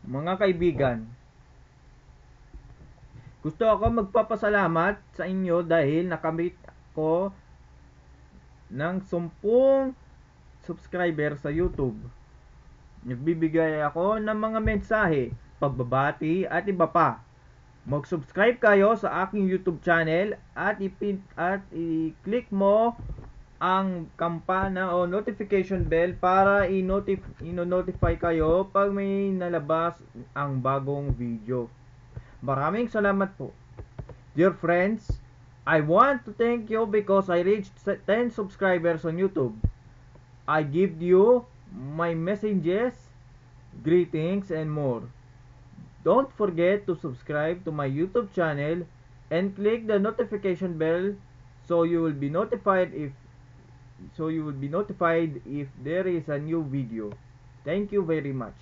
Mga kaibigan, gusto ako magpapasalamat sa inyo dahil nakamit ko ng 10 subscriber sa YouTube. Nagbibigay ako ng mga mensahe, pagbabati at iba pa. Mag-subscribe kayo sa aking YouTube channel at i-click mo ang kampana o notification bell para i-notify kayo pag may nalabas ang bagong video. Maraming salamat po. Dear friends, I want to thank you because I reached 10 subscribers on YouTube. I give you my messages, greetings, and more. Don't forget to subscribe to my YouTube channel and click the notification bell so you will be notified if there is a new video. Thank you very much.